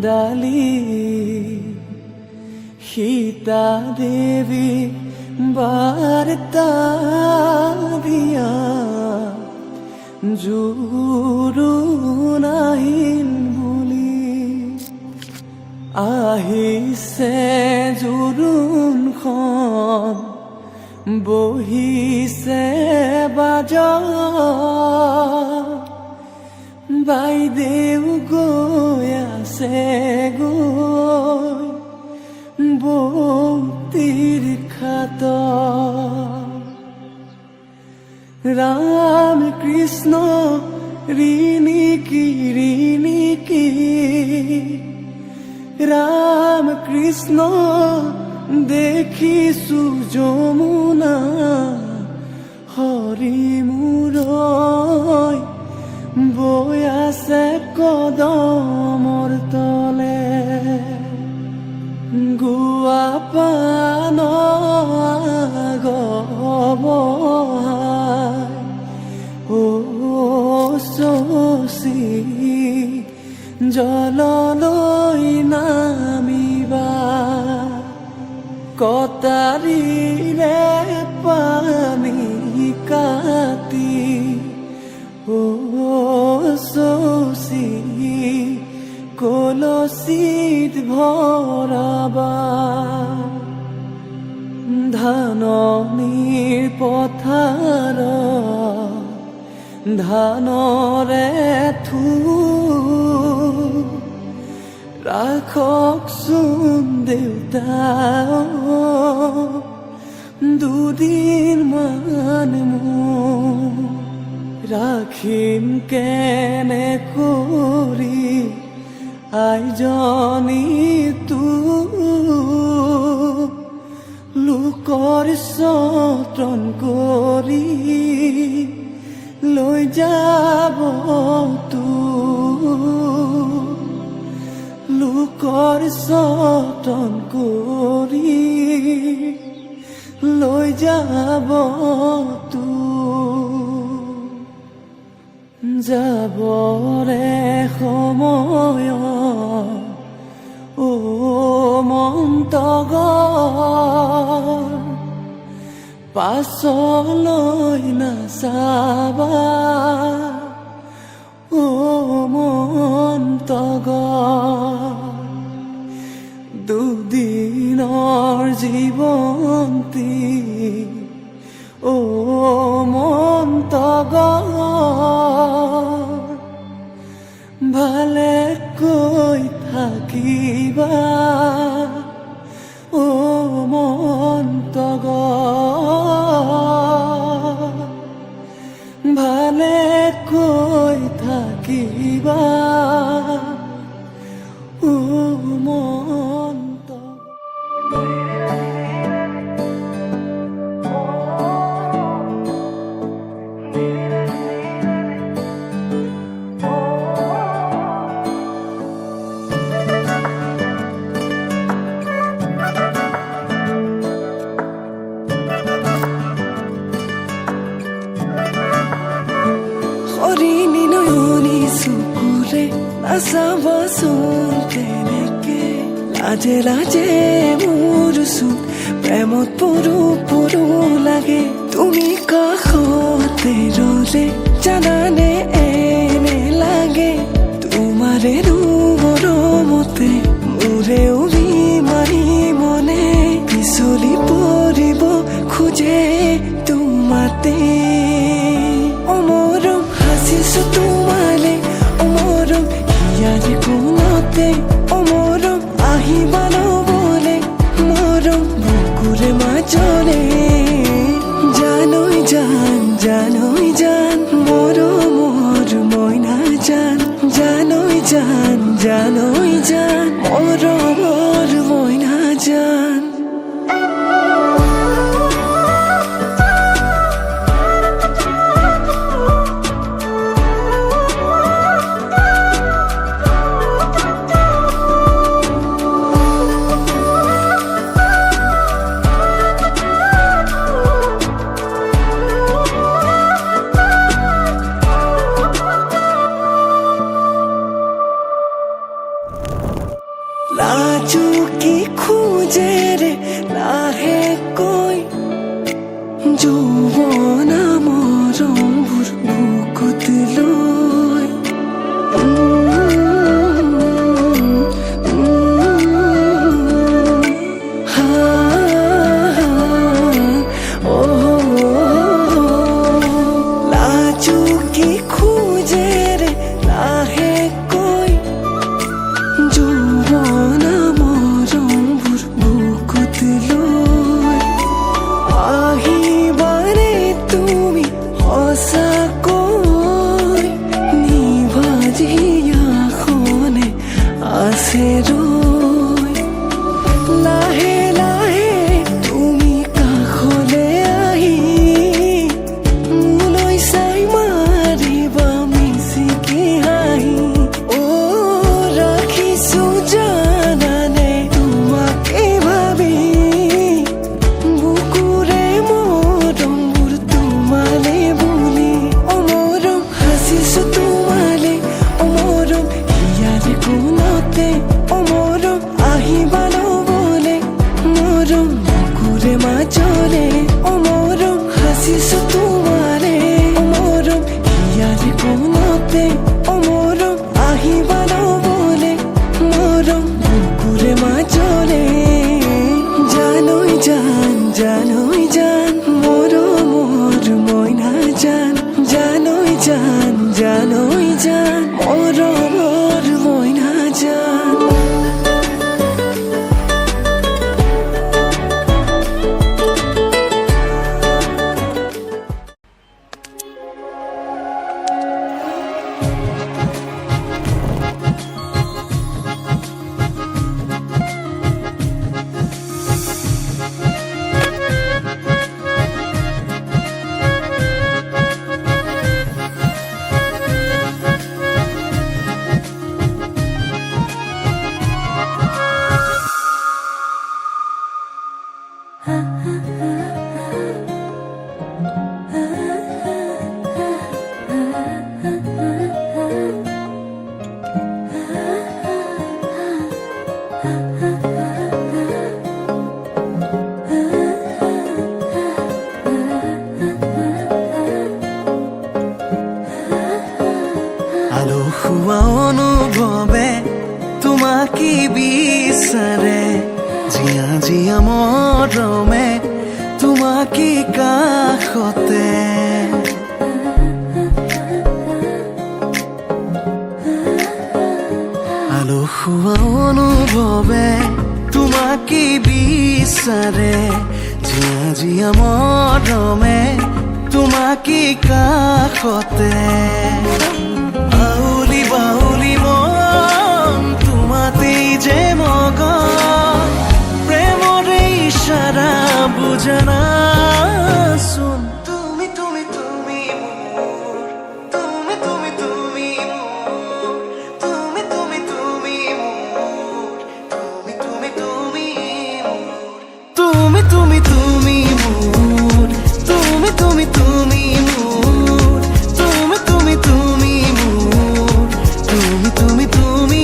ডালি সীতা দেৱী বাৰ্তা দিয়া জোৰোণ আহিল বুলি আহিছে জোৰোণখন বহিছে বাজত বাইদেউ গৈ আছে গৈ বৌতিৰ খাতত ৰাম কৃষ্ণ ৰিণিকি ৰাম কৃষ্ণ দেখিছো যমুনা হৰি মূৰৈ বৈ আছে কদমৰ তলে গুৱা পান গবহাই ও শশী জললৈ নামিবা কটাৰীৰে পানী কাটি ও শশী কলচীত ভৰাবা ধাননিৰ পথাৰ ধানৰে থোক ৰাখকচোন দেউতা দুদিনমান মোক ৰাখিম কেনে কৰি আইজনী তোক লোকৰ যতন কৰি লৈ যাব তোক লোকৰ যতন কৰি লৈ যাব তোক যাবৰে সময় ও মন্তগৰ পাছলৈ নাচাবা ও মন্তগৰ দুদিনৰ জীৱন্তী ও মন্তগৰ ভালে কৈ থাকিবা ও মন্তগৰ ভালে কৈ থাকিবা ও হৰিণী নয়নী চকুৰে নাচাবচোন তেনেকে লাজে লাজে মোৰ চোন প্ৰেমত পৰো পৰো লাগে তুমি কাষতে ৰলে জানানে এনে লাগে তোমাৰে মৰমতে মোৰেও বিমাৰী মনে পিছলি পৰিব খোজে তোমাতে অমৰম হাসিছো তোমালে অমৰম হিয়াৰ কোনতে অমৰম আহিবা নবলে মৰম বুকুৰে মাজৰে জানৈ জান আলসুৱা অনুভৱে তোমাকে বিচাৰে জিয়া জিয়া মৰমে তোমাকে কাষতে আলসুৱা অনুভৱে তোমাকে বিচাৰে জিয়া জিয়া মৰমে তোমাকে কাষতে আউলি বাউলি মন তোমাতেই যে মগন প্ৰেমৰে ইশাৰা বুজনা চোন তুমি তুমি তুমি মোৰ তুমি তুমি তুমি মোৰ তুমি তুমি তুমি মোৰ তুমি তুমি তুমি মোৰ তুমি তুমি তুমি মোৰ তুমি তুমি তুমি মোৰ তুমি তুমি তুমি মোৰ তুমি তুমি তুমি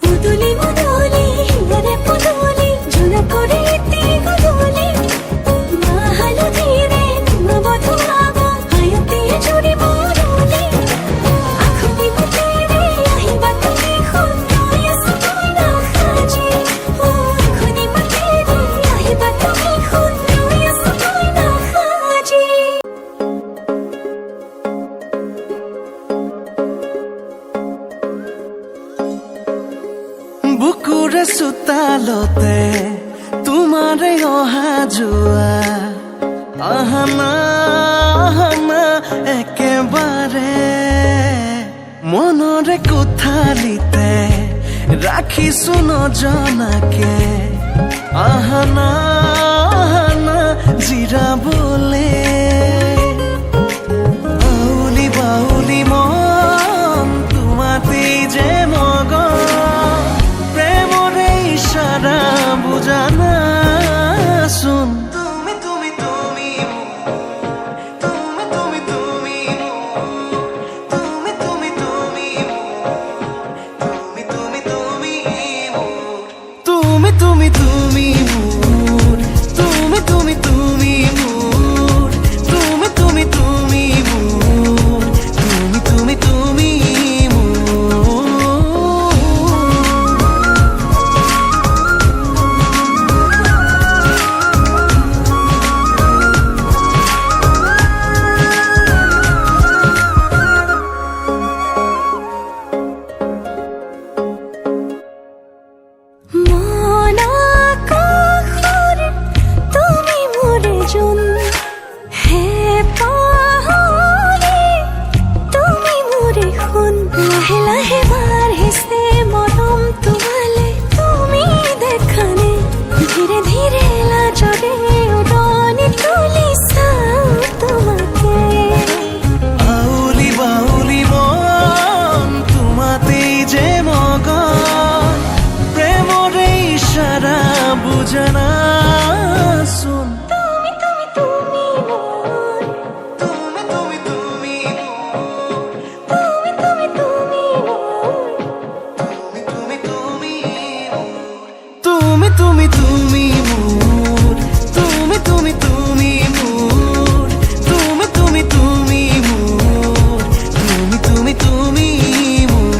উদুলি মুদুলি হিয়ারে পুদুলি ঝুনা করে ইতি গুদুলি মাহালো ধীরে তুমা বধুয়াব হায়তে জুড়ি বরুলি আখুনি মুতেরে আহিবা তুমি খুন্নয় সুতনা খাজি ও আখুনি মুতেরে আহিবা তুমি খুন্নয় সুতনা খাজি বুকুৰে চোতালতে তোমাৰে অহা যোৱা আহানা আহানা একেবাৰে মনৰে কোঠালিতে ৰাখিছো নজনাকে আহানা আহানা জিৰাবলে আউলি বাউলি মন তোমাতেই যে মগন প্ৰেমৰে ইশাৰা বুজানা চোন তুমি তুমি তুমি তুমি তুমি তুমি তুমি তুমি তুমি তুমি তুমি তুমি তুমি তুমি তুমি মোৰ তুমি তুমি তুমি মোৰ তুমি তুমি তুমি মোৰ তুমি তুমি তুমি মোৰ মন আকাশৰে তুমি মোৰে জোন হে পাহৰি তুমি মোৰে সোণ লাহে লাহে বাঢ়িছে মৰম তোমালে তুমি দেখানে ধীৰে ধীৰে লাজৰে উৰণি তুলি চাওঁ তোমাকে আউলি বাউলি মন তোমাতেই যে মগন প্ৰেমৰে ইশাৰা বুজনা চোন তুমি তুমি তুমি মোৰ তুমি তুমি তুমি তুমি তুমি তুমি মোৰ তুমি তুমি তুমি মোৰ তুমি তুমি তুমি মোৰ তুমি তুমি তুমি মোৰ তুমি তুমি তুমি মোৰ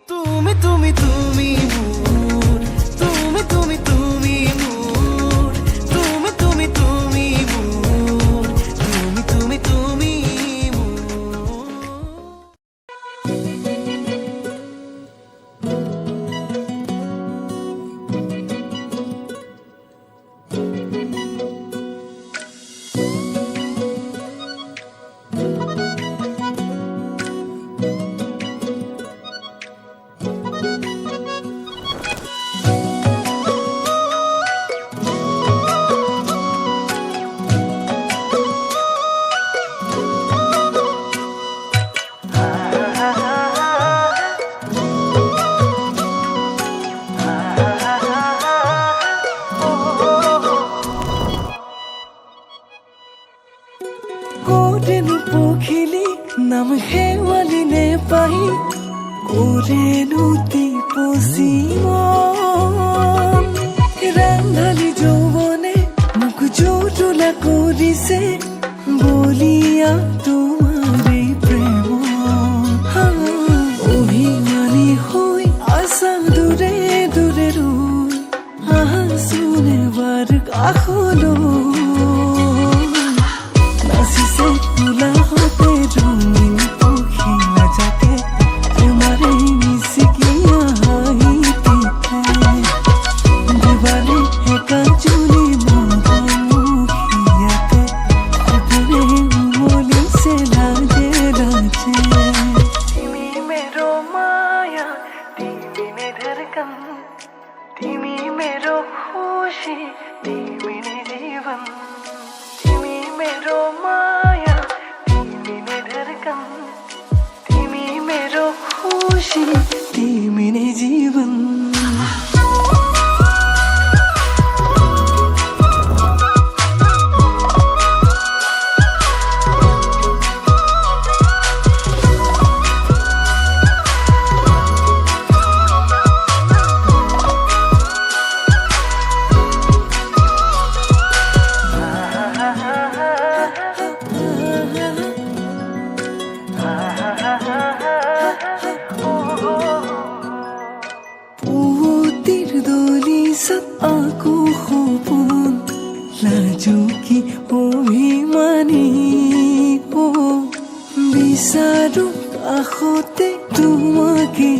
তুমি তুমি তুমি মোৰ তুমি তুমি তুমি মোৰ তুমি তুমি তুমি মোৰ তুমি তুমি তুমি মোৰ শেৱালিনে পাই কৰেনো টিপচি মন ৰান্ধালি যৌৱনে মোক জুৰুলা কৰিছে বলিয়া তোমাৰে প্ৰেম অভিমানী হৈ আছা দূৰে দূৰে ৰৈ আহাচোন এবাৰ কাষলৈ নাচিছে ফুলাহঁতে ৰঙীন পখিলা জাকে তোমাৰে নিচিকিয়া হাঁহিতে দিবাৰে একাজুলি মধুমুখীয়াতে সপোনে উমলিছে লাজে লাজে তুমি मेरो माया তুমি ने धड़कन তুমি मेरो खुशी তুমি ने जीवन তুমি मेरो माया তুমি ने धड़कन তুমি मेरो खुशी তুমি ने जीवन পুতিৰ দলিছত আকৌ সপোন লাজুকী অভিমানী বিচাৰো কাষতে তোমাকে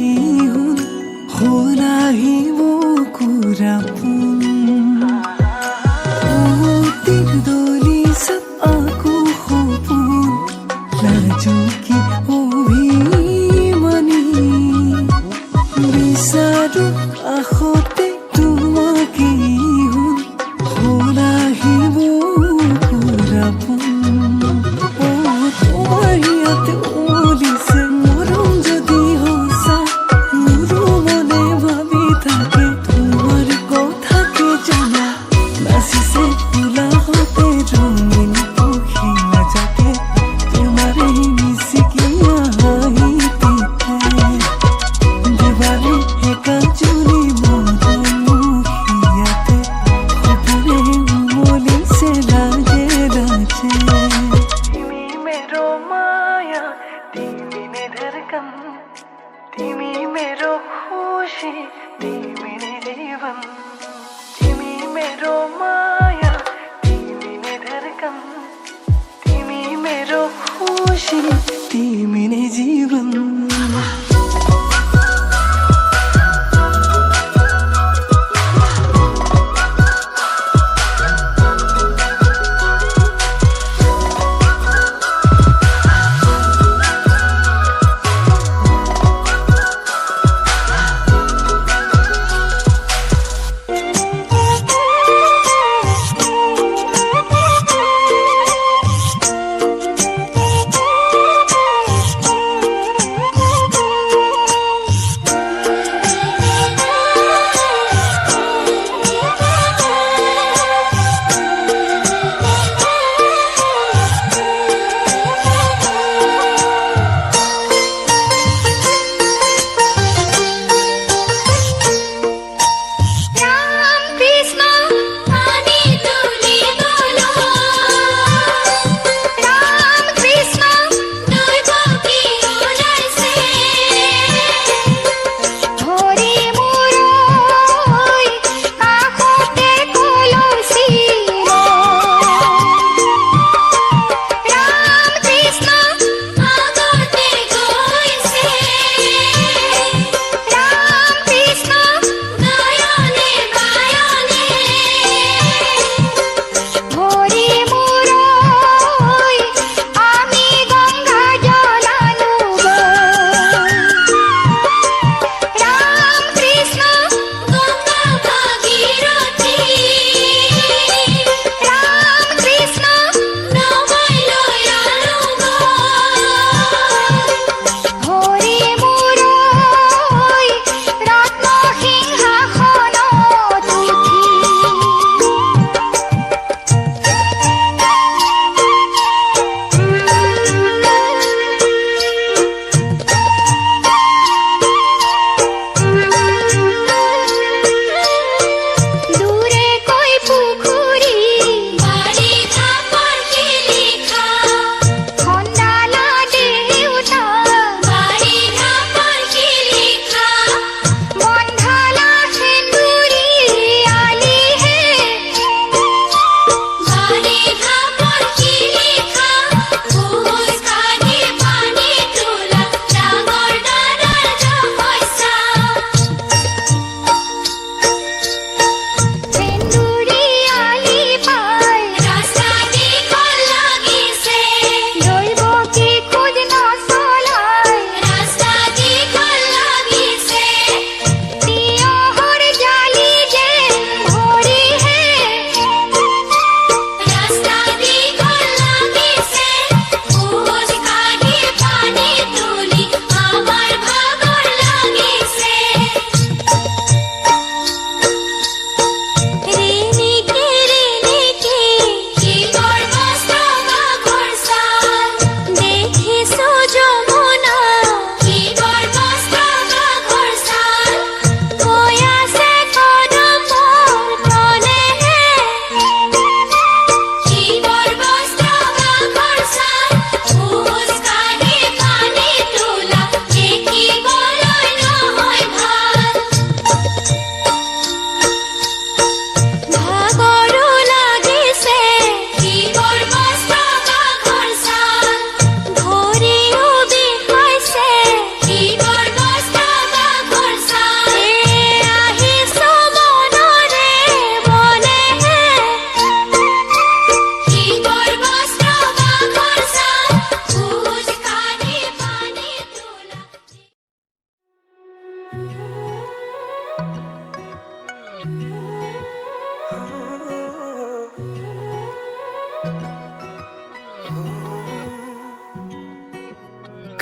হ'ল আহিব কুৰাপোন পুতিৰ দলিছত আকৌ সপোন লাজুকী অভিমানী বিচাৰো কাষতে তোমাকে হ'ল আহিব কুৰাপোন তোমাৰ ইয়াতে উমলিছে মৰম যদি সঁচা মোৰো মনে ভাবি থাকে তোমাৰ কথাকে জানা নাচিছে ফুলাহঁতে ৰঙীন পখিলা জাকে তোমাৰে নিচিকিয়া হাঁহিতে দিবাৰে একাজুলি মধুমুখীয়াতে সপোনে উমলিছে লাজে লাজে তুমি मेरो माया তুমি ने धड़कन তুমি मेरो खुशी তুমি ने जीवन তুমি मेरो माया তুমি ने धड़कन তুমি मेरो खुशी তুমি ने जीवन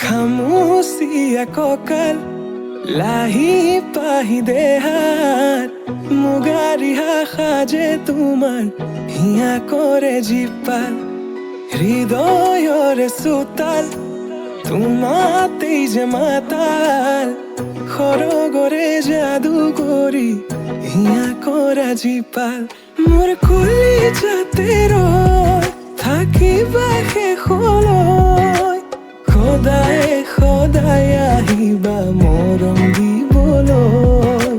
খামুচিয়া কঁকাল লাহি পাহি দেহাত মুগা ৰিহা সাজে তোমাৰ হিয়া কৰে জীপাল হৃদয়ৰে চোতাল তোমাতেই যে মাতাল সৰগৰে যাদু কৰি হিয়া কৰা জীপাল মোৰ কলিজাতে ৰৈ থাকিবা শেষলৈ সদায় সদায় আহিবা মৰম দিবলৈ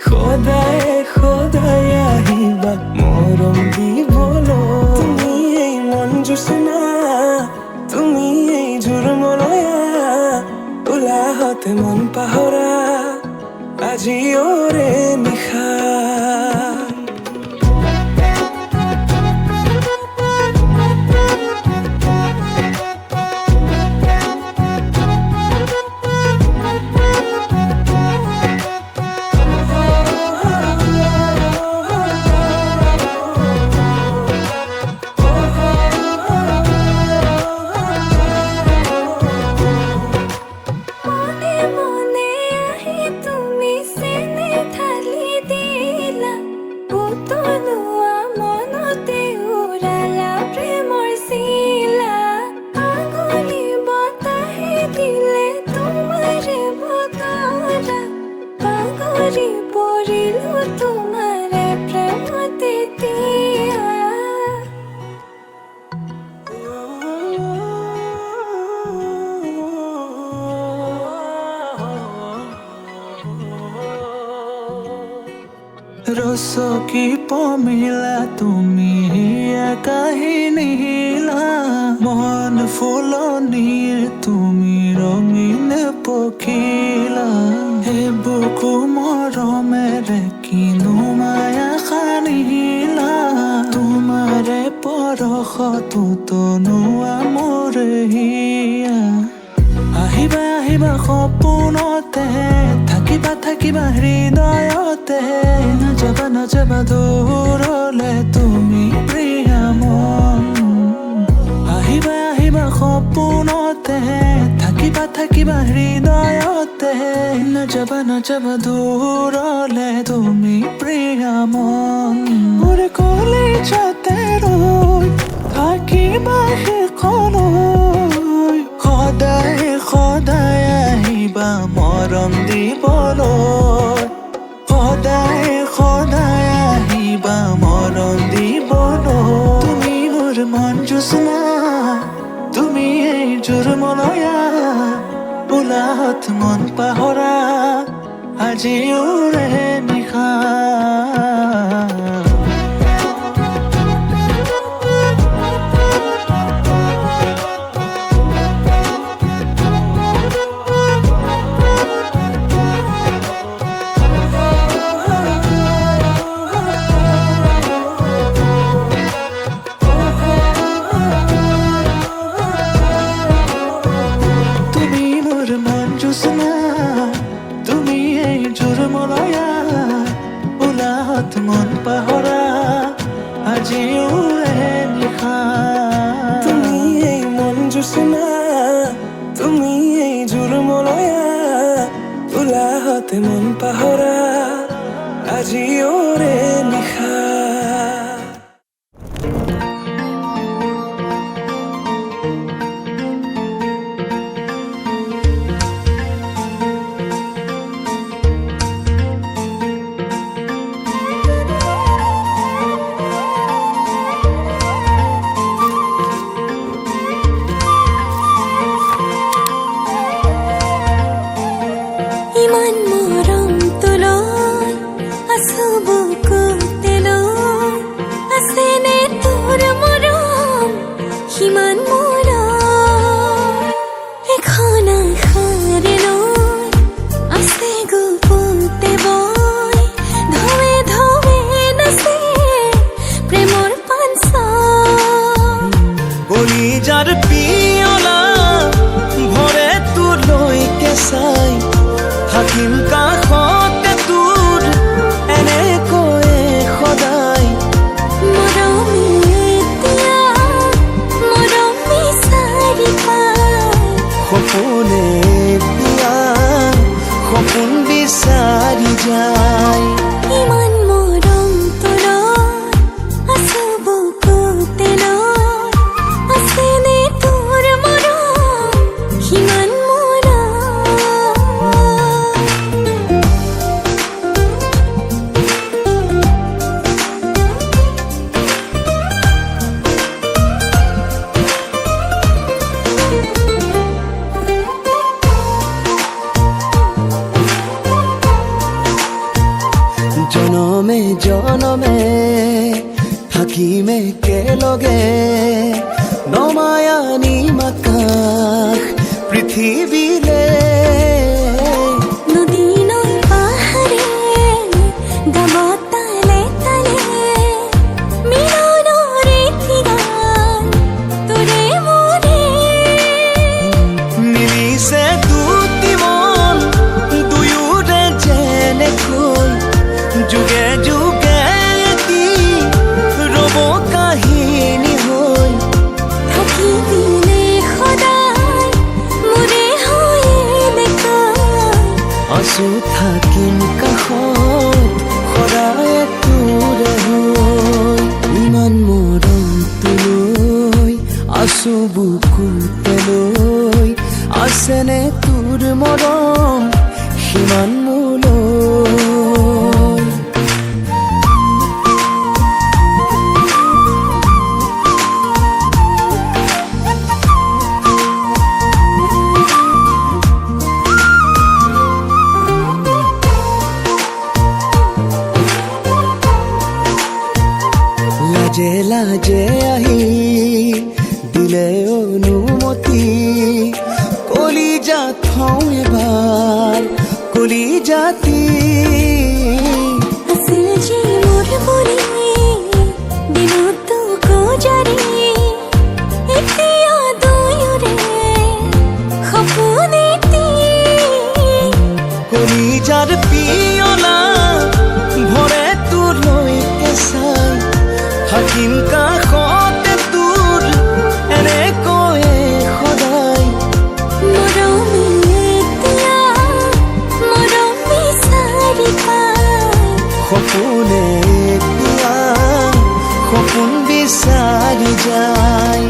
সদায় সদায় আহিবা মৰম দিবলৈ তুমি এই মন জোচনা তুমি এই জোৰমলয়া উলাহতে মন পাহৰা আজি ওৰে নিশা মনে মনে আহি তুমি চেনে ঢালি দিলা উতলোৱা মনতে উৰালা প্ৰেমৰ চিলা আঙুলি বতাহে দিলে তোমাৰে বতৰা পাহৰি পৰিলো তোমাৰে প্ৰেমতে দিয়া ৰচকী পমিলা তুমি কাহিনী হিলা মন ফুলনিৰ তুমি ৰঙীন পখিলা হে বুকু মৰমেৰে কিনো মায়া সানিলা তোমাৰে পৰশতো তনুৱা মোৰ হিয়া আহিবা আহিবা সপোনতে থাকিবা থাকিবা হৃদয়তে নাযাবা নাযাবা দূৰলে তুমি প্ৰিয়া মন আহিবা আহিবা সপোনতে থাকিবা থাকিবা হৃদয়তে নাযাবা নাযাবা দূৰলে তুমি প্ৰিয়া মন মোৰ কলিজাতে ৰৈ থাকিবা শেষলৈ সদায় সদায় আহিবা মৰম দিবলৈ সদায় সদায় আহিবা মৰম দিবলৈ তুমি মোৰ মন জোচনা তুমি এই জোৰমলয়া উলাহত মন পাহৰা আজি ওৰে নিশা তুমি মোৰ মন জোচনা তুমি এই জোৰমলয়া উলাহত মন পাহৰা আজি ওৰে নিশা তুমি এই মন জোচনা তুমি এই জোৰমলয়া উলাহতে মন পাহৰা আজি ওৰে নিশা ইমান মৰম তোলৈ আছো বুকুতে সপোনে এতিয়া সপোন বিচাৰি যায় ইমান মৰম তোৰত আছো বুকুতে লৈ আছেনে তোৰ মৰম সিমান জনমে জনমে থাকিম একেলগে নমায়ানি আকাশ পৃথিৱীলে নদী নৈ পাহাৰে গাব তালে তালে মিলনৰে ঠিগান তোৰে মোৰে মিলিছে দুটি মন দুয়োৰে যেনেকৈ যুগে যুগে এটি ৰব কাহিনী হৈ থাকিবিনে সদায় মোৰে হৈয়ে বেকাৰ আছো থাকিম কাষত সদায় তোৰে হৈ ইমান মৰম তোলৈ আছো বুকুতে লৈ আছেনে তোৰ মৰম সিমান মোলৈ লাজে লাজে আহি দিলে অনুমতি কলিজা থওঁ এবাৰ কলিজাতি আছিল যে মোৰ বুঢ়ী দিনতো গোজাৰি এতিয়া দুয়োৰে সপোন এটি কলিজাৰ পিয়লা ভৰে তোৰলৈকে চাই থাকিম কাষতে তোৰ এনেকৈয়ে সদায় মৰমে এতিয়া মৰম বিচাৰি পায় সপোনে এতিয়া সপোন বিচাৰি যায়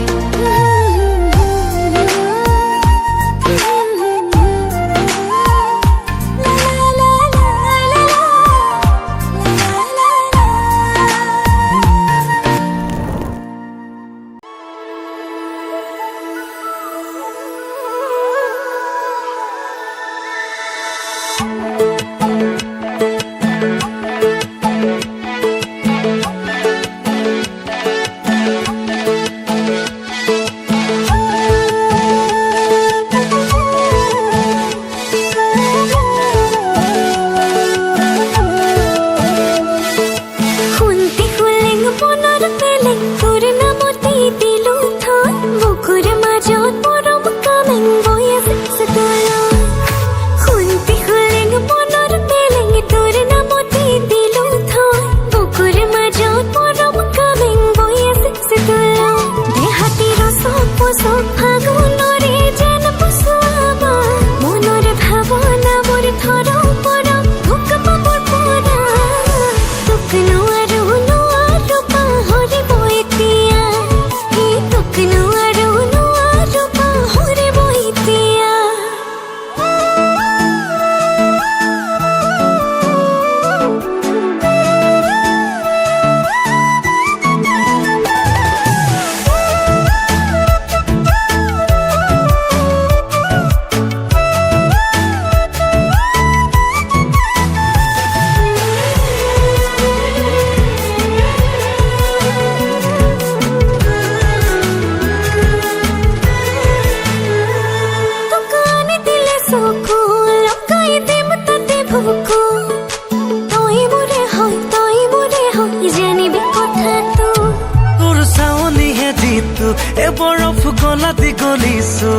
বৰফ গলাতে গলিছো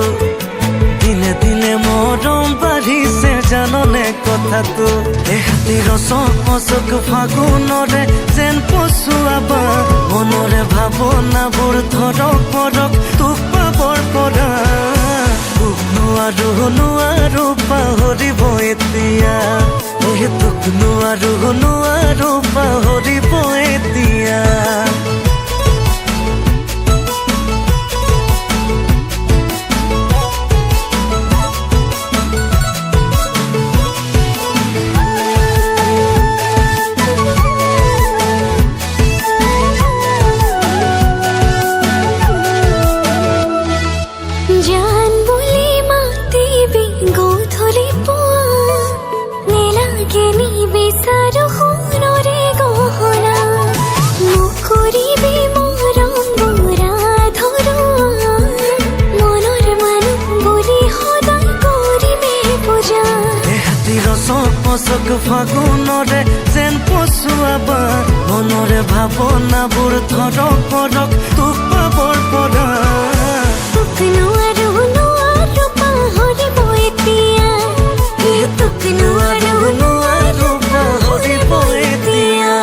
দিলে দিলে মৰম বাঢ়িছে জাননে কথাটো দেহাতে ৰচক মচক ফাগুনৰে যেন পচুৱাবা মনৰে ভাৱনাবোৰ ধৰক পৰক তোক পাবৰ পৰা তোক নোৱাৰো পাহৰিব এতিয়া তোক নোৱাৰো পাহৰিব এতিয়া জান বুলি মাতিবি গধূলি পুৱা নেলাগে নিবিচাৰো সোণৰে গহনা মোক কৰিবি মৰম বুঢ়া ধৰুৱা মনৰ মানুহ বুলি সদায় কৰিবি পূজা এহাতীৰ চক ফাগুনৰে যেন পচুৱাবা মনৰে ভাৱনাবোৰ ধৰক পৰক তোক পাবৰ পৰা তোক নোৱাৰো পাহৰিব এতিয়া তোক নোৱাৰো পাহৰিব এতিয়া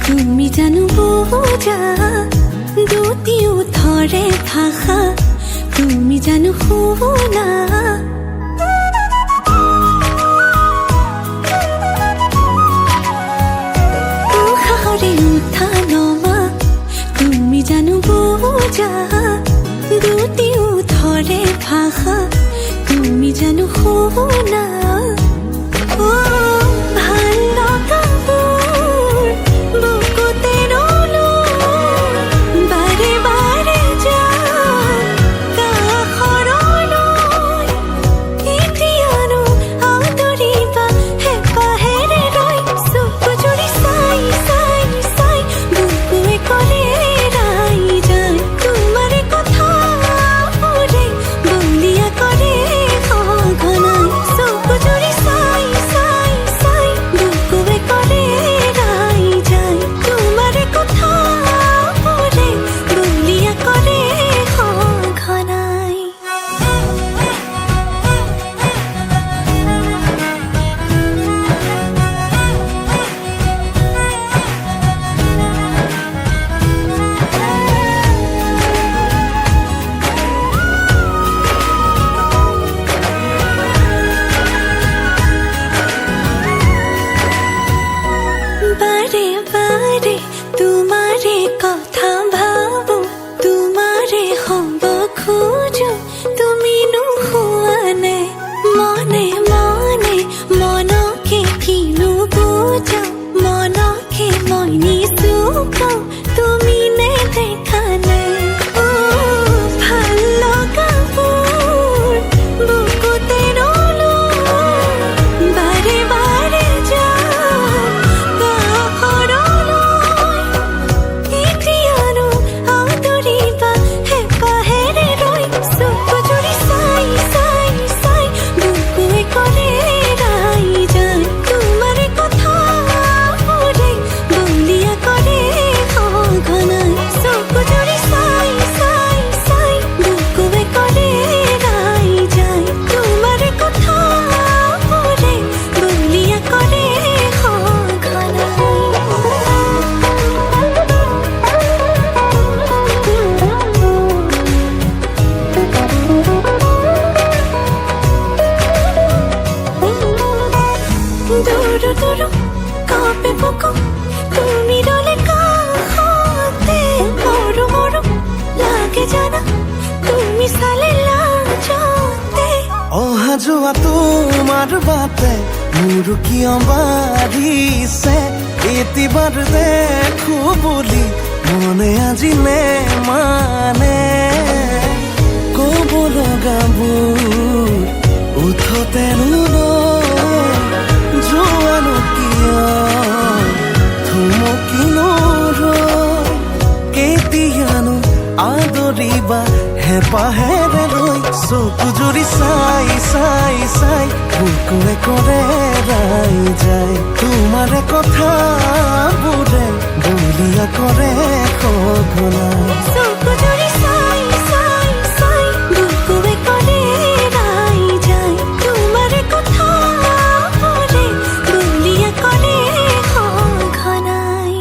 তুমি জানো বুজা দুটিও থৰে ভাষা তুমি জানো শুনা সাহসে উঠা নমা তুমি জানো বুজা দুটিও থৰে ভাষা তুমি জানো শুনা ভাল লগাবোৰ বুকুতে ৰ'লোঁ বাৰে বাৰে যাওঁ কাষৰলৈ এতিয়ানো আদৰিবা হেঁপাহেৰে ৰৈ চকু জুৰি চাই চাই চাই বুকুৱে কৰে ৰাই যায় তোমাৰে কথাবোৰে বলিয়া কৰে সঘনাই চকু জুৰি চাই চাই চাই বুকুৱে কৰে ৰাই যায় তোমাৰে কথাবোৰে বলিয়া কৰে সঘনাই বাৰে বাৰে তোমাৰে কথা ভাবো তোমাৰে হব খোঁজো তুমি নোহোৱানে মনে মনে মনকে কিনো বুজো মনকে মই নিচুকাও তুমি নেদেখানে ভাল লগাবোৰ বুকুতে ৰ'লোঁ বাৰে বাৰে যাওঁ এতিয়ানো আদৰিবা হেঁপাহেৰে ৰৈ চকু জুৰি চাই চাই চাই বুকুৱে কৰে ৰাই যায় তোমাৰে কথাবোৰে বলিয়া কৰে সঘনাই চকু জুৰি চাই চাই চাই বুকুৱে কৰে ৰাই যায় তোমাৰে কথাবোৰে বলিয়া কৰে দূৰ দূৰ কাপে বুকু তুমি ৰলে কাষতে মৰো মৰো লাগে জানা তুমি চালে লাজতে অহা যোৱা তোমাৰ বাটে মোৰ কিয় বাঢ়িছে এতিবাৰ দেখো বুলি মনে আজি নেমানে ক'ব লগাবোৰ উঠতেনো যোৱানো কিয় থুমুক বাহেৰে ৰৈ চকু জুৰি চাই চাই চাই বুকুৱে কৰে ৰাই যায় তোমাৰ কথাবোৰে বলিয়া কৰে সঘনাই চকু জুৰি চাই চাই চাই বুকুৱে কৰে ৰাই যায় তোমাৰ কথাবোৰে বলিয়া কৰে সঘনাই।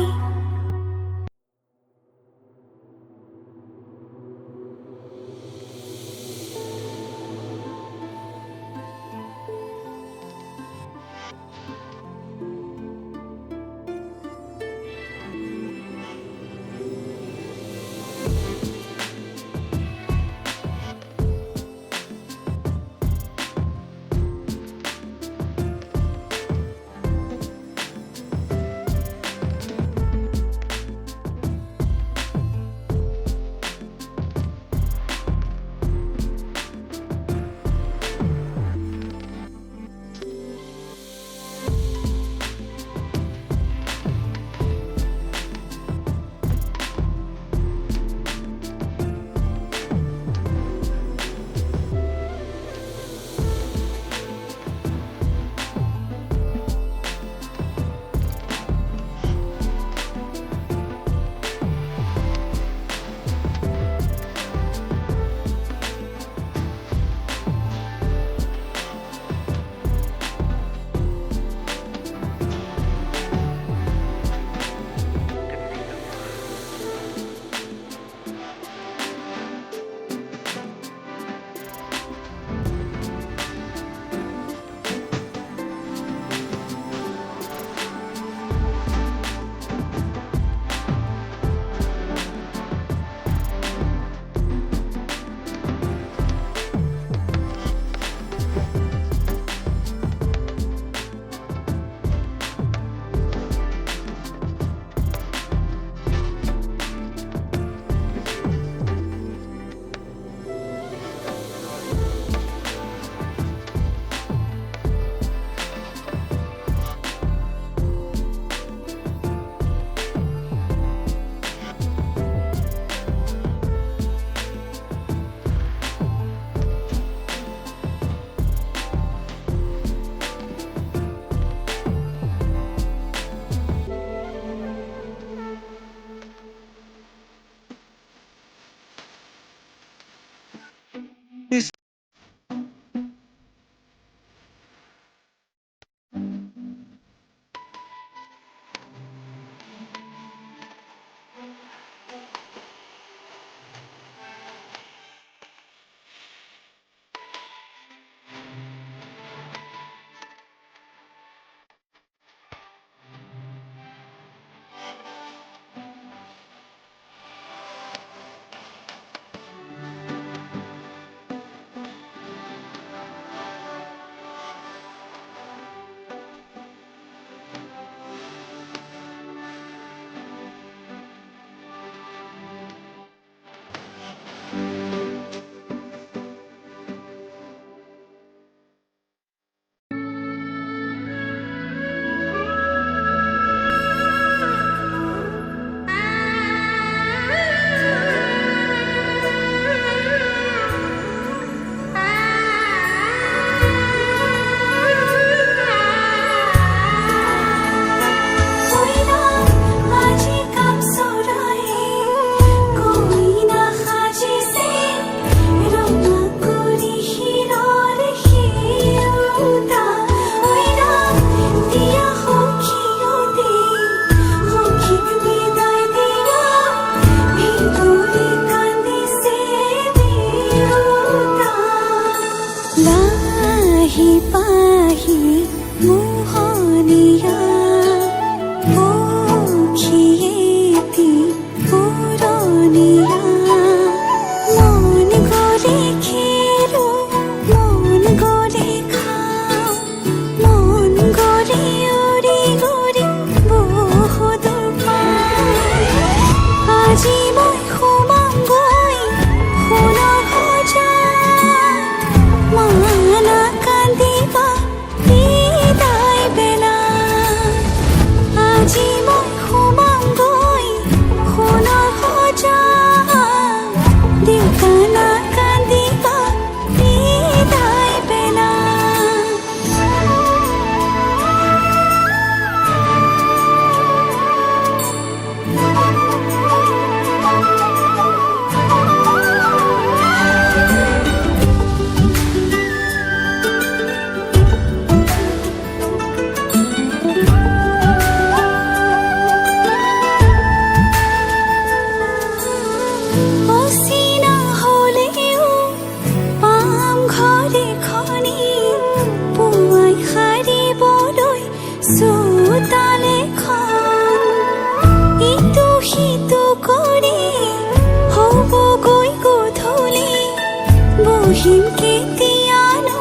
হিমকে তিয়ানো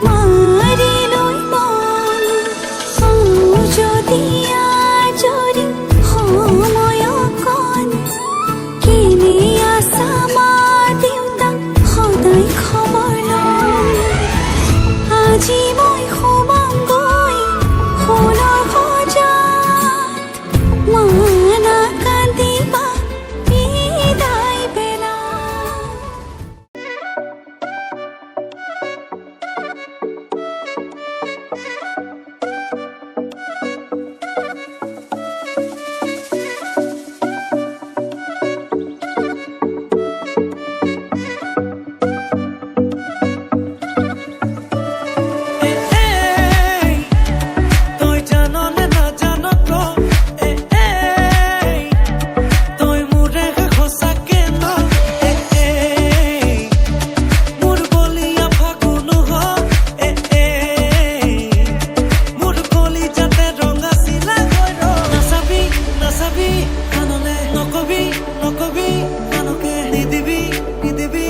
মাৰিলৈ মন যদি আজৰি সময় অকণ কেনে আছা মা দেউতাক সদায় খবৰ লওঁ আজি মই সোমাম গৈ সোণৰ সজাত মা নাকান্দিবা বিদায় বেলা তই জাননে নাজান তো তই মোৰে সঁচাকে ন মোৰ বলিয়া ফাগুন মোৰ কলি যাতে ৰঙা চিলা নাচাবি নাচাবি কাণলে নকবি নকবি কাণকে নিদিবি নিদিবি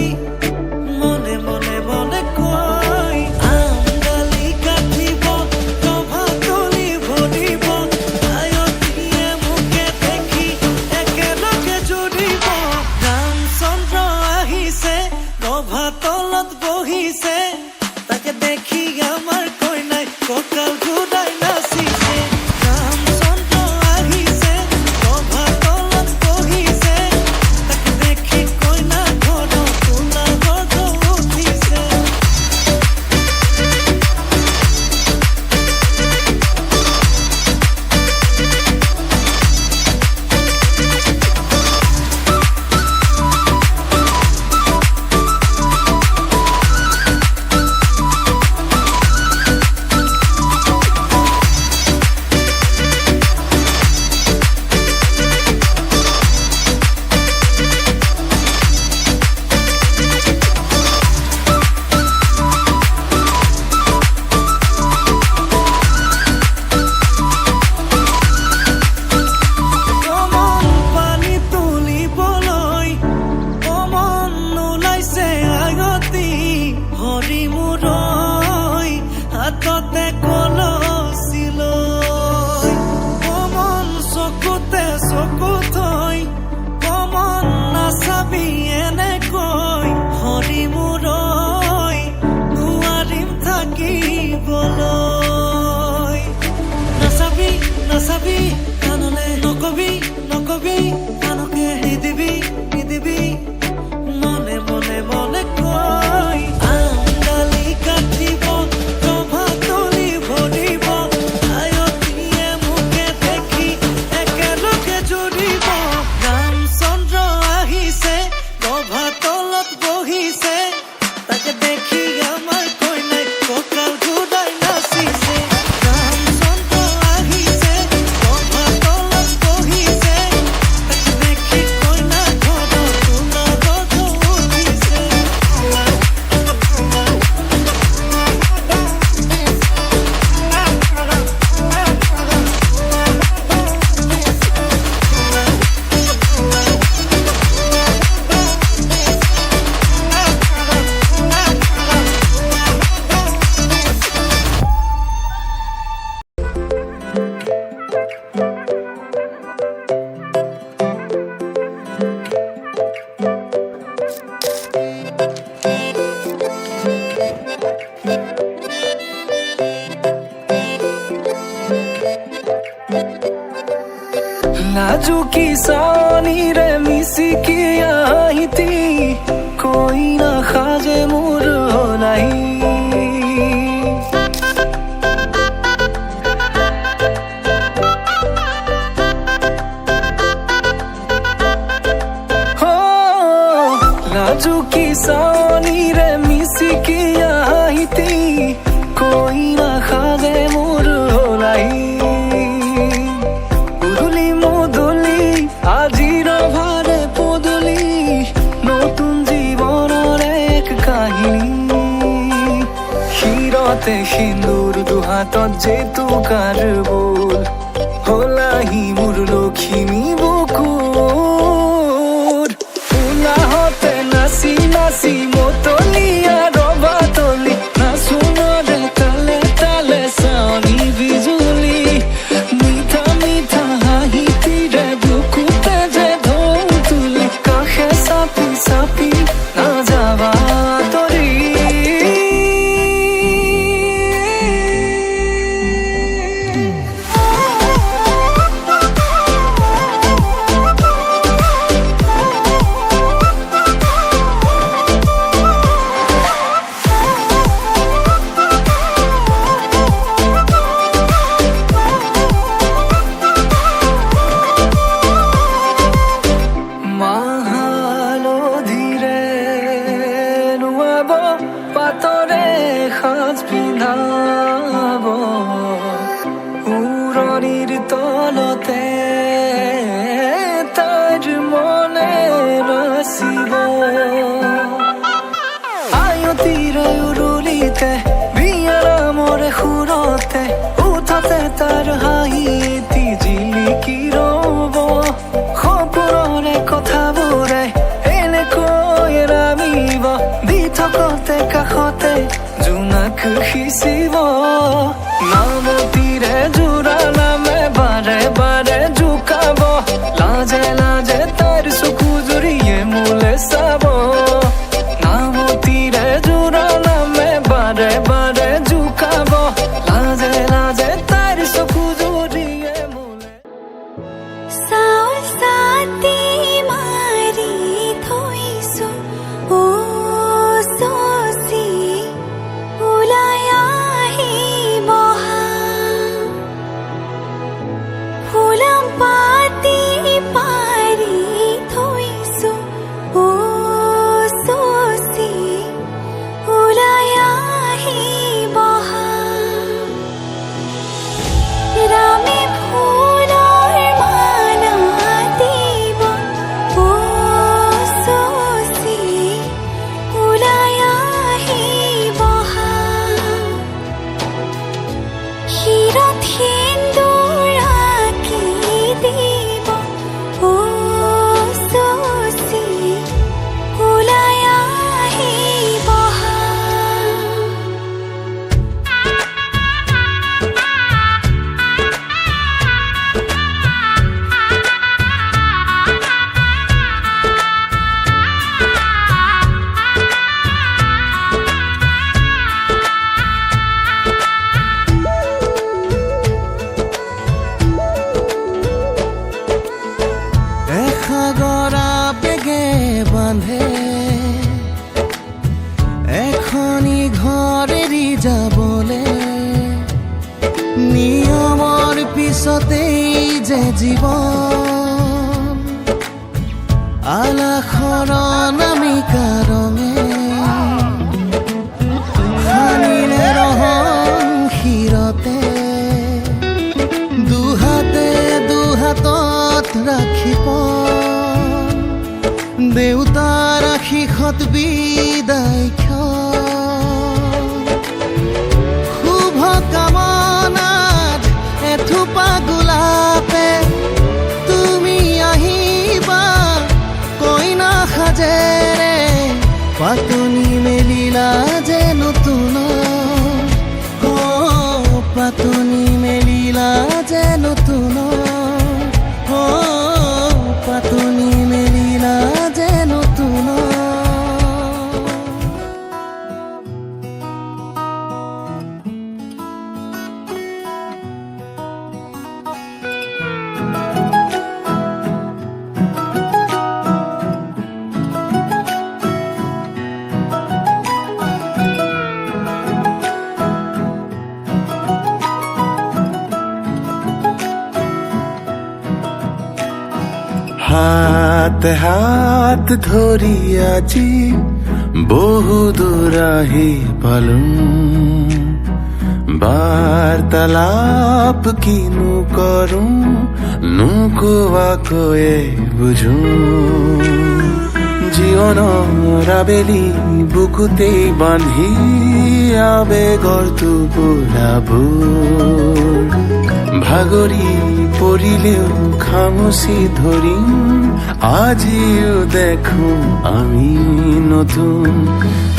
মনে মনে মনে কৈ আঙালি কাটিব প্ৰভাতলি ভৰিব আয়তীয়ে মোকে দেখি একেলগে জুৰিব ৰামচন্দ্ৰ আহিছে প্ৰভাতলত বহিছে তাকে দেখি আমাৰ কইনাই কঁকাল ঘূৰাই নাচিছে ৰামচন্দ্ৰ আহিছে প্ৰভাতলত বহিছে তাকে দেখি কইনা ঘৰত তোলা গৰ্ভ উঠিছে অমন পানী তুলিবলৈ অমন নোলাইছে আগতি হৰি মূৰৈ হাততে কলচি লৈ অমন চকুতে চকু থৈ অমন নাচাবি এনেকৈ হৰি মূৰৈ নোৱাৰিম থাকিবলৈ নাচাবি নাচাবি কাণলে নকবি নকবি কাণকে নিদিবি নিদিবি মনে মনে মনে কৈ আঙালি কাটিব প্ৰভাতলি ভৰিব আয়তীয়ে মোকে দেখি একেলগে জুৰিব ৰামচন্দ্ৰ আহিছে প্ৰভাতলত বহিছে তাকে দেখি আমাৰ কইনাই কঁকাল ঘূৰাই নাচিছে ৰামচন্দ্ৰ আহিছে প্ৰভাতলত বহিছে তাকে দেখি কইনা ঘৰত তোলা গৰ্ভ উঠিছে লাজুকী চাৱনিৰে মিচিকি আহিতি কইনা সাজে মোৰ নাই লাজুকী চাৱনিৰে মিচিকি আহিতি কইনা সাজে মোৰ নাই উদুলি মুদুলি আজিৰ ভাৰে পদূলি নতুন জীৱনৰ এক কাহিনী শিৰতে সিন্দুৰ দুহাতত জেতুকাৰ বোল হলাহি মোৰ লখিমী বুকুৰ উলাহতে নাচি নাচি মতলীয়া সিঁচিব নামতিৰে জোৰা নামে বাৰে বাৰে জোকাব লাজে লাজে তাইৰ চকু জুৰিয়ে মোলে চাব নামতিৰে জোৰা নামে বাৰে বাৰে জোকাব লাজে লাজে তাইৰ চকু জুৰিয়ে মোলে চাউল চাতি মাৰি থৈছো অ চচি ওলাই আহিব ফুলাম পাতি পাৰি থৈছো অ চচি ওলাই আহিব ৰামে ফুলৰ মালা দিব অ চচি ওলাই আহিব শিৰত সেন্দুৰ আঁকি দিব অ চচি ওলাই আহিব এসাগৰা বেগে বান্ধে এখনি ঘৰ এৰি যাবলে নিয়মৰ পিছতেই যে জীৱন আলাসৰ নামিকা ৰঙে সানিলে ৰহন শিৰতে দুহাতে দুহাতত ৰাখিব দেউতাৰ আশীষত বিদায় শুভ কামনাত এথোপা গোলাপে তুমি আহিবা কইনা সাজেৰে পাতনি মেলিলা যে নতুন পাতনি মেলিলা যে নতুন পাতনি মেলিলা যে নতুন হাত হাত ধৰি আজি বহু দূৰ আহি পালো বাৰ্তালাপ কিনো কৰো নোকোৱাকৈয়ে বুঝো জীৱনৰ আবেলি বুকুতেই বান্ধি আবেগৰ টোপোলাবোৰ ভাগৰি পৰিলেও খামুচি ধৰিম আজিও দেখো আমি নতুন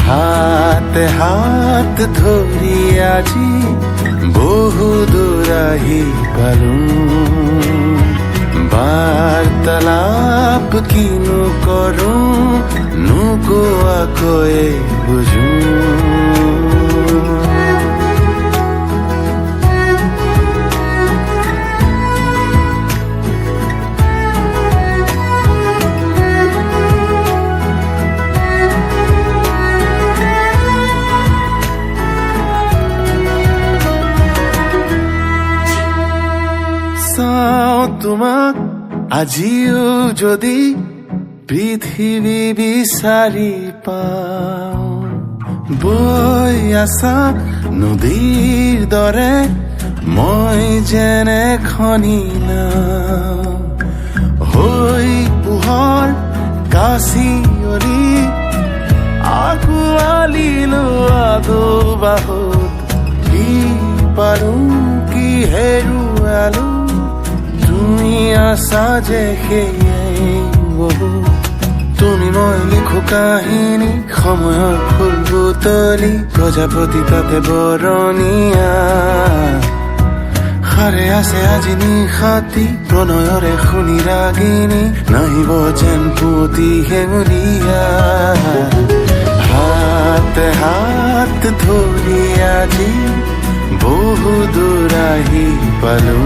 হাতে হাত ধৰি আজি বহু দূৰ আহি পালো বাৰ্তালাপ কিনো কৰো নোকোৱাকৈয়ে বুঝো তোমাক আজিও যদি পৃথিৱী বিচাৰি পাওঁ বৈ আছা নদীৰ দৰে মই যেনে খনি নাও হৈ পোহৰ কাচিয়লি আঁকোৱালিলো আগো বাহুত কি পাৰো কি হেৰুৱালো তুমি আছা যে সেয়াই বহু তুমি মই লিখো লাখো কাহিনী সময়ৰ ফুল বুটলি প্ৰজাপতি তাতে বৰণীয়া সাৰে আছে আজি নিশাতি প্ৰণয়ৰে শুনি ৰাগিনী নাহিব যেন পুতি হেঙুলীয়া হাতে হাত ধৰি আজি বহু দূৰ আহি পালো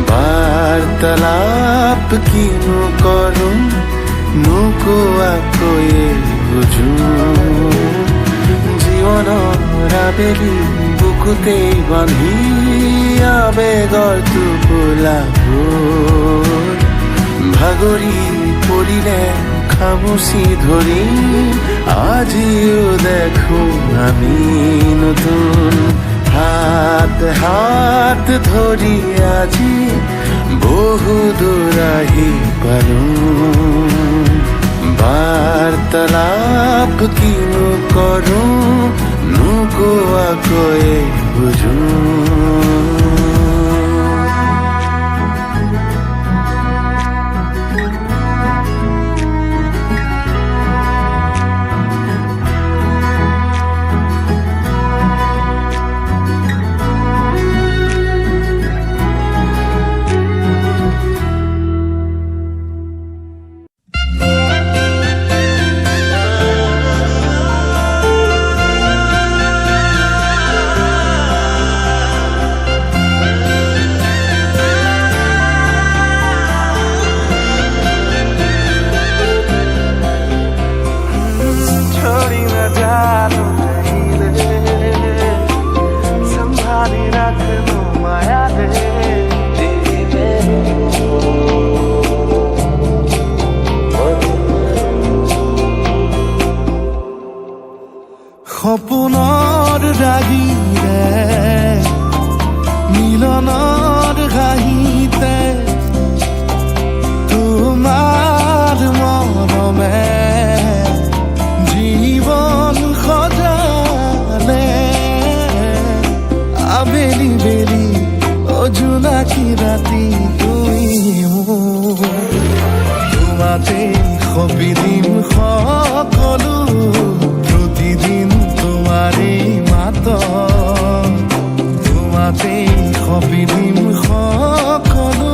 বাৰ্তালাপ কিনো কৰো নোকোৱাকৈয়ে বুজো জীৱনৰ আবেলি বুকুতেই বান্ধি আবেগৰ টোপোলাবোৰ ভাগৰি পৰিলে খামুচি ধৰি আজিও দেখো আমি নতুন হাত হাত ধৰি আজি বহু দূৰ আহি পালো বাৰ্তালাপ কিনো কৰো নোকোৱাকৈয়ে বুজো সপোনৰ ৰাগিৰে মিলনৰ ঘাঁহিতে তোমাৰ মৰমে জীৱন সজালে আবেলি বেলি অজোনাকি ৰাতি তুমি তোমাতে সপি দিম সকলো প্ৰতিদিন তোমাৰে মাত তোমাতে সপি দিম সকলো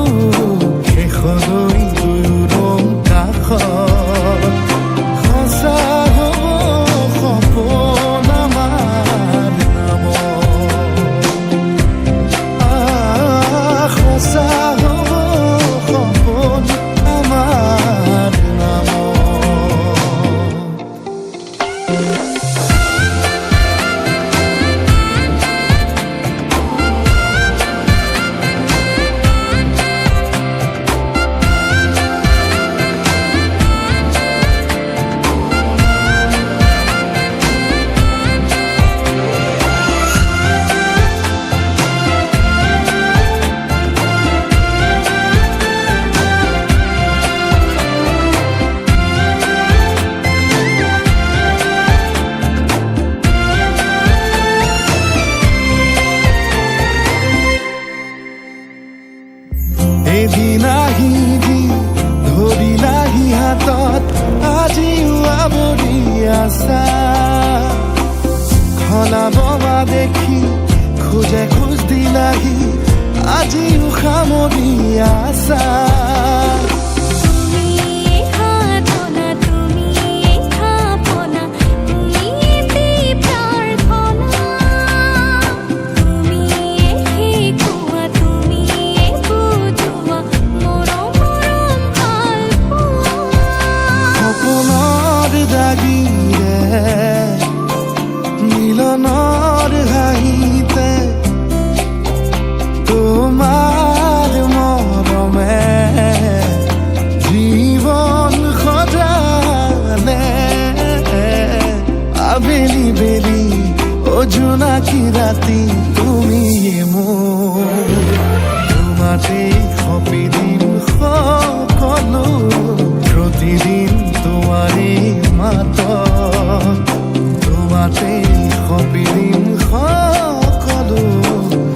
শেষলৈ দুয়োৰং কাষত সঁচা হ'ব সপোন আমাৰ নামত সঁচা হ'ব সপোন আমাৰ নামত এদিন আহি ধৰিলাহি হাতত আজিও আৱৰি আছা সলাববা দেখি খোজে খোজ দিলাহি আজিও সামৰি আছা মিলনৰ ঘাঁহিতে তোমাৰ মৰমে জীৱন সজালে আবেলি বেলি অজোনাকি ৰাতি তুমি মোৰ তোমাতে সপি দিম সকলো প্ৰতিদিন তোমাৰে মাত তোমাতে সপি দিম সকলো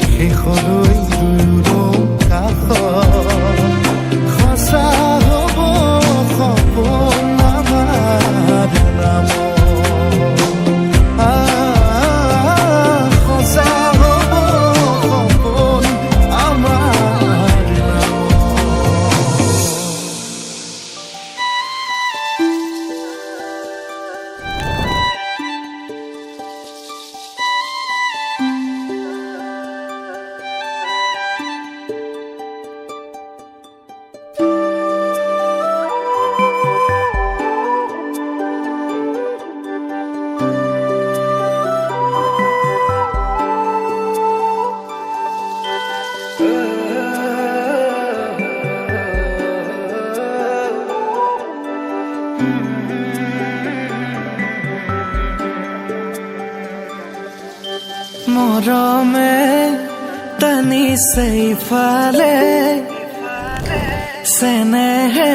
শেষলৈ দুয়োৰং কাষত সঁচা হ'ব সপোন আমাৰ মৰমে টানিছে ইফালে চেনেহে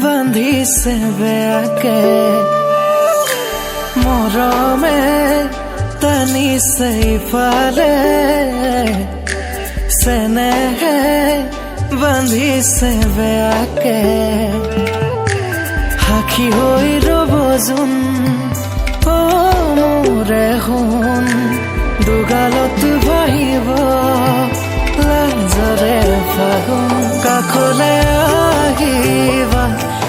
বান্ধিছে বেয়াকে মৰমে টানিছে ইফালে চেনেহে বান্ধিছে বেয়াকে সাক্ষী হৈ ৰ'ব যোন মোৰে সোণ দুগালত ভাহিব লাজৰে ফাগুন কাষলে আহিবা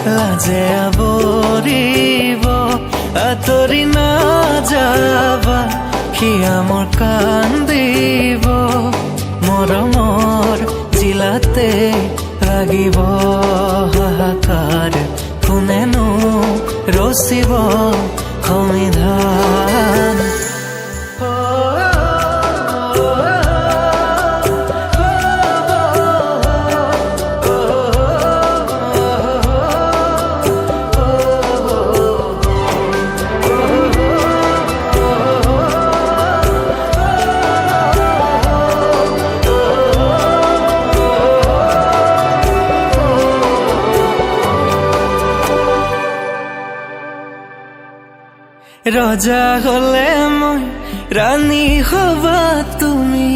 লাজে আৱৰিব আঁতৰি নাযাবা সিয়া মোৰ কান্দিব মৰমৰ জিলাতে লাগিব হাহাকাৰ কোনেনো ৰচিব সংবিধান ৰজা হলে মই ৰাণী হবা তুমি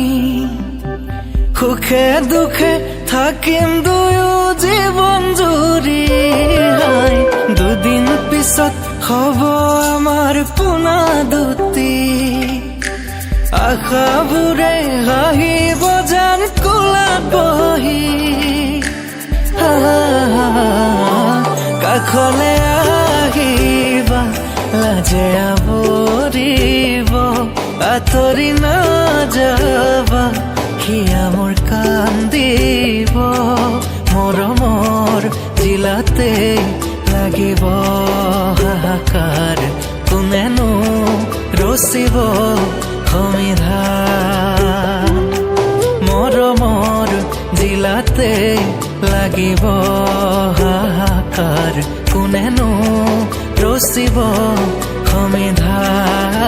সুখে দুখে থাকিম দুয়ো জীৱন জুৰি দুদিন পিছত হব আমাৰ পোনা দুটি আশাবোৰে হাঁহিব যেন কোলাত বহি কাষলে আহিবা লাজে আৱৰিব আঁতৰি নাযাবা সিয়া মোৰ কান্দিব মৰমৰ জিলাতে লাগিব হাহাকাৰ কোনেনো ৰচিব সংবিধান মৰমৰ জিলাতে লাগিব হাহাকাৰ কোনেনো ৰচিব সংবিধান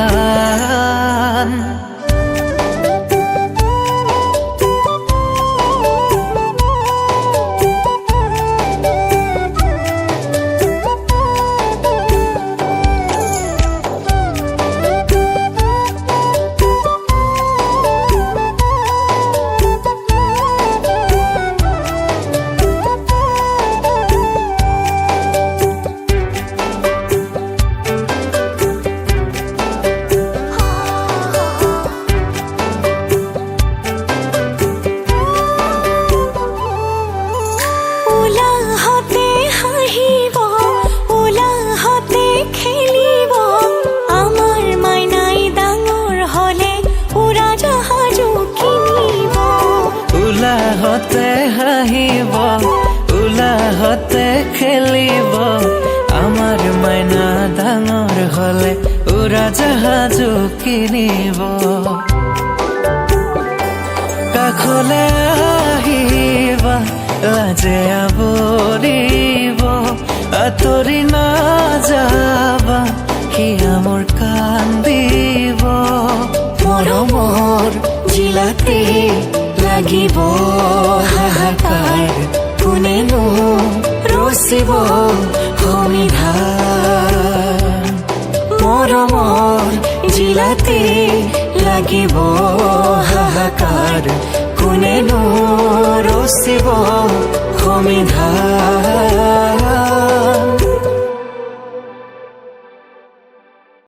উলাহতে খেলিব আমাৰ মাইনা ডাঙৰ হলে উৰাজাহাজো কিনিব কাষলে আহিবা লাজে আৱৰিব আঁতৰি নাযাবা সিয়া মোৰ কান্দিব মৰমৰ জিলাতে লাগিব হাহাকাৰ কোনেনো ৰচিব সংবিধান মৰমৰ জিলাতে লাগিব হাহাকাৰ কোনেনো